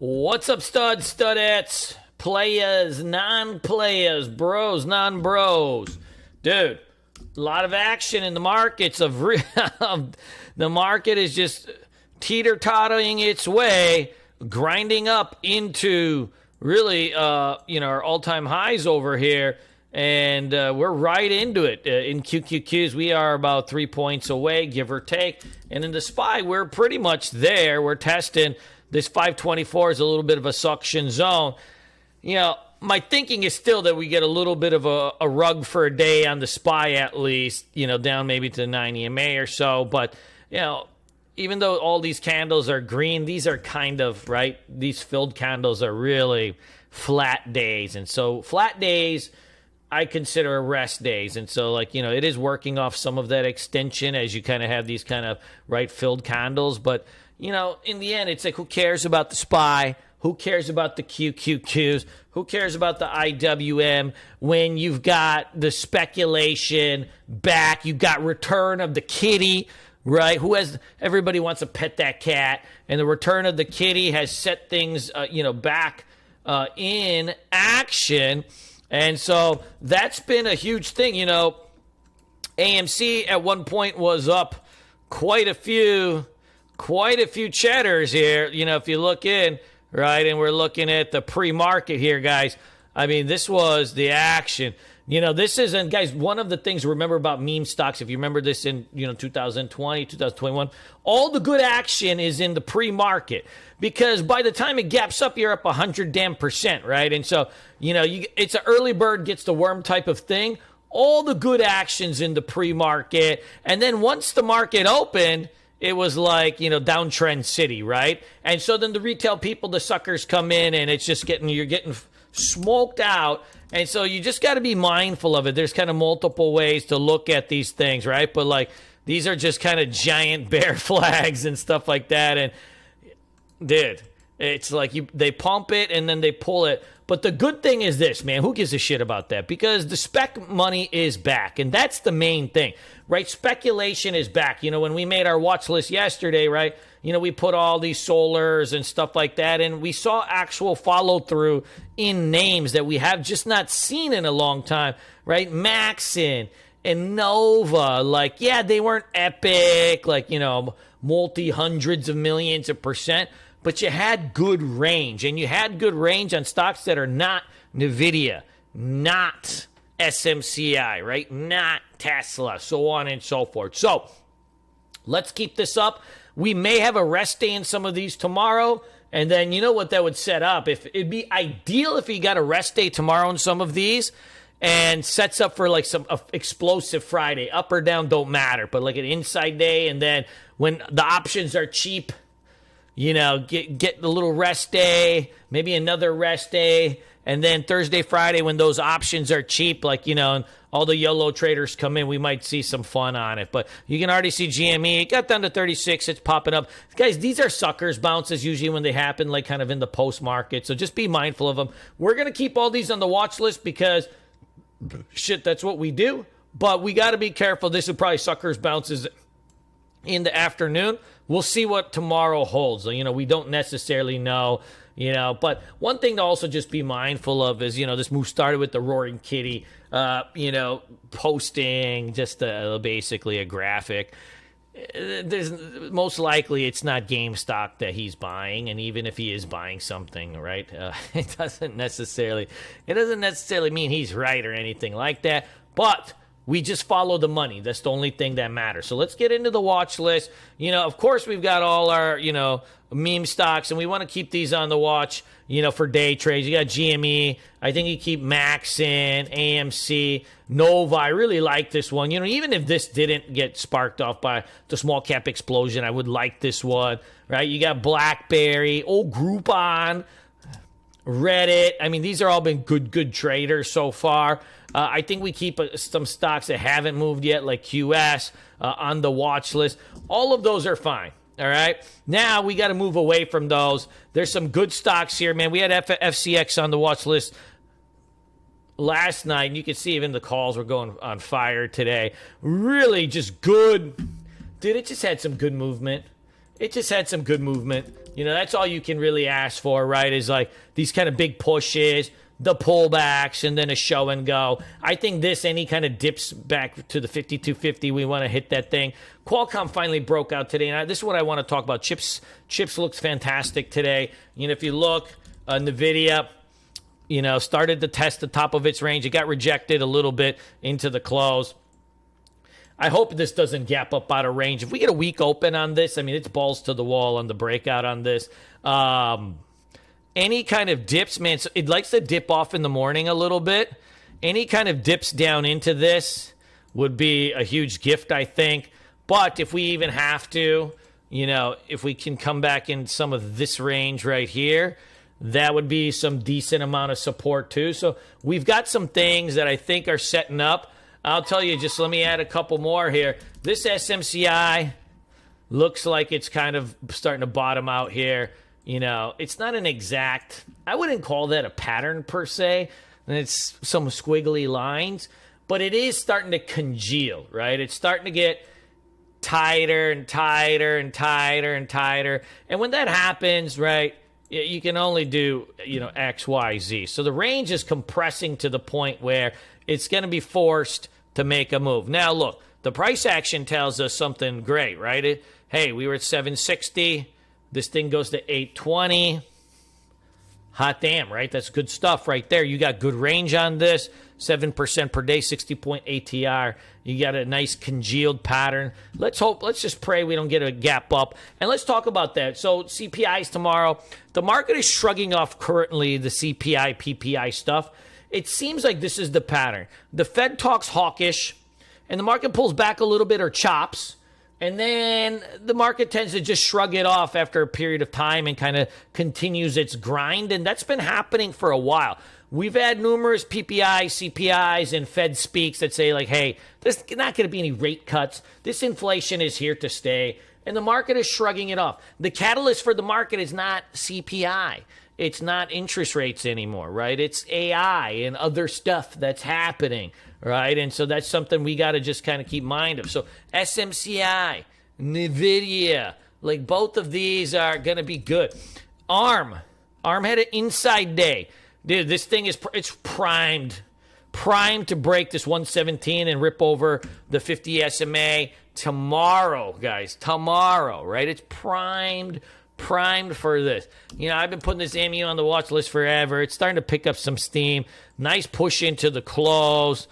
What's up, studs, studettes, players, non-players, bros, non-bros? Dude, a lot of action in the markets of the market is just teeter-tottering its way, grinding up into really, our all-time highs over here. And we're right into it. In QQQs, we are about 3 points away, give or take. And in the SPY, we're pretty much there. We're testing. This 524 is a little bit of a suction zone. My thinking is still that we get a little bit of a rug for a day on the SPY at least, down maybe to 9 EMA or so. But, even though all these candles are green, these are kind of, right, these filled candles are really flat days. And so flat days I consider rest days. And so, it is working off some of that extension as you kind of have these kind of, right, filled candles. But, in the end, it's like, who cares about the SPY? Who cares about the QQQs? Who cares about the IWM when you've got the speculation back? You've got return of the kitty, right? Everybody wants to pet that cat. And the return of the kitty has set things, back in action. And so that's been a huge thing. AMC at one point was up quite a few cheddars here. If you look in, right, and we're looking at the pre-market here, guys. I mean, this was the action. This isn't, guys, one of the things to remember about meme stocks, if you remember this in, 2020, 2021, all the good action is in the pre-market. Because by the time it gaps up, you're up 100%, right? And so, it's an early bird gets the worm type of thing. All the good action's in the pre-market. And then once the market opened, it was like, downtrend city, right? And so then the retail people, the suckers come in and it's just you're getting smoked out. And so you just got to be mindful of it. There's kind of multiple ways to look at these things, right? But these are just kind of giant bear flags and stuff like that. And dude, it's like they pump it and then they pull it. But the good thing is this, man, who gives a shit about that? Because the spec money is back, and that's the main thing, right? Speculation is back. When we made our watch list yesterday, right, we put all these solars and stuff like that, and we saw actual follow-through in names that we have just not seen in a long time, right? Maxon and Nova, they weren't epic, multi-hundreds of millions of percent, but you had good range, and you had good range on stocks that are not NVIDIA, not SMCI, right? Not Tesla, so on and so forth. So let's keep this up. We may have a rest day in some of these tomorrow, and then you know what that would set up? It'd be ideal if you got a rest day tomorrow in some of these, and sets up for some explosive Friday. Up or down don't matter, but an inside day, and then when the options are cheap, get the little rest day, maybe another rest day, and then Thursday, Friday, when those options are cheap, and all the YOLO traders come in, we might see some fun on it. But you can already see GME. It got down to 36. It's popping up. Guys, these are suckers bounces usually when they happen, kind of in the post-market. So just be mindful of them. We're going to keep all these on the watch list because, shit, that's what we do. But we got to be careful. This is probably suckers bounces in the afternoon. We'll see what tomorrow holds. We don't necessarily know, but one thing to also just be mindful of is, this move started with the Roaring Kitty, posting just basically a graphic. There's most likely it's not GameStop that he's buying. And even if he is buying something, right, it doesn't necessarily mean he's right or anything like that. But we just follow the money. That's the only thing that matters. So let's get into the watch list. Of course, we've got all our, meme stocks, and we want to keep these on the watch, for day trades. You got GME. I think you keep Maxon, AMC, Nova. I really like this one. Even if this didn't get sparked off by the small cap explosion, I would like this one, right? You got BlackBerry, Groupon, Reddit. I mean, these are all been good traders so far. I think we keep some stocks that haven't moved yet, like QS, on the watch list. All of those are fine, all right? Now we got to move away from those. There's some good stocks here, man. We had FCX on the watch list last night, and you can see even the calls were going on fire today. Really just good. Dude, it just had some good movement. You know, that's all you can really ask for, right? Is like these kind of big pushes, the pullbacks, and then a show and go. I think this, any kind of dips back to the 5250, we want to hit that thing. Qualcomm finally broke out today, and this is what I want to talk about. Chips looks fantastic today. You know, if you look, NVIDIA, you know, started to test the top of its range. It got rejected a little bit into the close. I hope this doesn't gap up out of range. If we get a weak open on this, I mean, it's balls to the wall on the breakout on this. Any kind of dips, man, so it likes to dip off in the morning a little bit. Any kind of dips down into this would be a huge gift, I think. But if we even have to, you know, if we can come back in some of this range right here, that would be some decent amount of support too. So we've got some things that I think are setting up. I'll tell you, just let me add a couple more here. This SMCI looks like it's kind of starting to bottom out here. You know, it's not an exact, I wouldn't call that a pattern per se. And it's some squiggly lines, but it is starting to congeal, right? It's starting to get tighter and tighter and tighter and tighter. And when that happens, right, you can only do, you know, X, Y, Z. So the range is compressing to the point where it's going to be forced to make a move. Now, look, the price action tells us something great, right? Hey, we were at 760. This thing goes to 820. Hot damn, right? That's good stuff right there. You got good range on this. 7% per day, 60-point ATR. You got a nice congealed pattern. Let's just pray we don't get a gap up. And let's talk about that. So CPIs tomorrow. The market is shrugging off currently the CPI, PPI stuff. It seems like this is the pattern. The Fed talks hawkish, and the market pulls back a little bit or chops, and then the market tends to just shrug it off after a period of time and kind of continues its grind, and that's been happening for a while. We've had numerous PPI, CPIs, and Fed speaks that say, like, hey, there's not going to be any rate cuts. This inflation is here to stay, and the market is shrugging it off. The catalyst for the market is not CPI. It's not interest rates anymore, right? It's AI and other stuff that's happening, right? And so that's something we got to just kind of keep mind of. So SMCI, NVIDIA, like both of these are going to be good. ARM had an inside day. Dude, this thing it's primed to break this 117 and rip over the 50 SMA tomorrow, guys. Tomorrow, right? It's primed for this. You know, I've been putting this AMU on the watch list forever. It's starting to pick up some steam. Nice push into the close.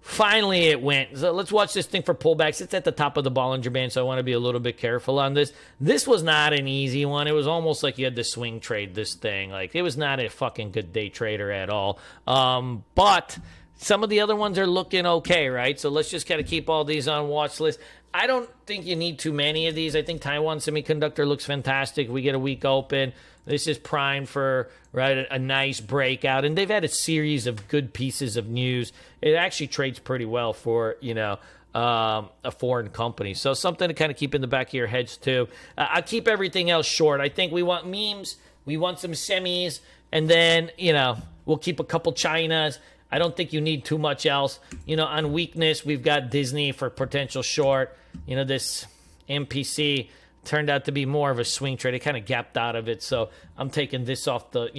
Finally, it went. So let's watch this thing for pullbacks. It's at the top of the Bollinger Band, so I want to be a little bit careful on this. This was not an easy one. It was almost like you had to swing trade this thing. Like, it was not a fucking good day trader at all. But some of the other ones are looking okay, right? So let's just kind of keep all these on watch list. I don't think you need too many of these. I think Taiwan Semiconductor looks fantastic. We get a week open. This is primed for, right, a nice breakout. And they've had a series of good pieces of news. It actually trades pretty well for, you know, a foreign company. So something to kind of keep in the back of your heads, too. I'll keep everything else short. I think we want memes. We want some semis. And then, you know, we'll keep a couple Chinas. I don't think you need too much else. You know, on weakness, we've got Disney for potential short. You know, this MPC turned out to be more of a swing trade. It kind of gapped out of it. So I'm taking this off the,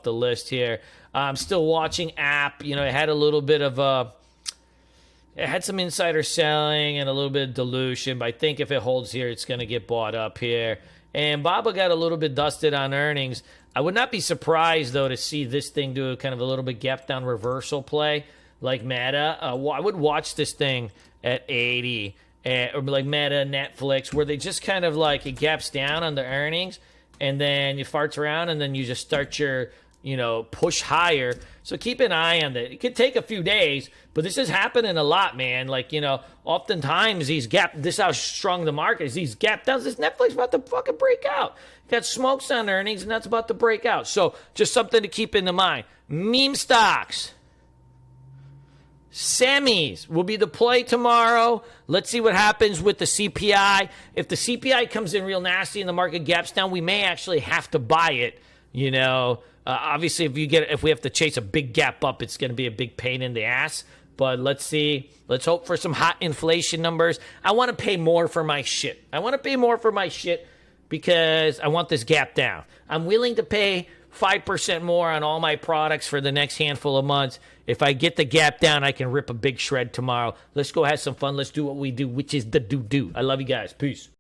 list here. I'm still watching App. You know, it had a little bit of it had some insider selling and a little bit of dilution, but I think if it holds here, it's going to get bought up here. And Baba got a little bit dusted on earnings. I would not be surprised, though, to see this thing do kind of a little bit gap-down reversal play like Meta. I would watch this thing at 80, or like Meta, Netflix, where they just kind of like it gaps down on the earnings, and then you farts around, and then you just start your, you know, push higher. So keep an eye on that. It could take a few days, but this is happening a lot, man. Like, you know, oftentimes these this is how strong the market is. These gap downs, this Netflix about to fucking break out. Got smokes on earnings, and that's about to break out. So just something to keep in the mind. Meme stocks. Semis will be the play tomorrow. Let's see what happens with the CPI. If the CPI comes in real nasty and the market gaps down, we may actually have to buy it, you know. Obviously, if we have to chase a big gap up, it's going to be a big pain in the ass. But let's see. Let's hope for some hot inflation numbers. I want to pay more for my shit. because I want this gap down. I'm willing to pay 5% more on all my products for the next handful of months. If I get the gap down, I can rip a big shred tomorrow. Let's go have some fun. Let's do what we do, which is the do. I love you guys. Peace.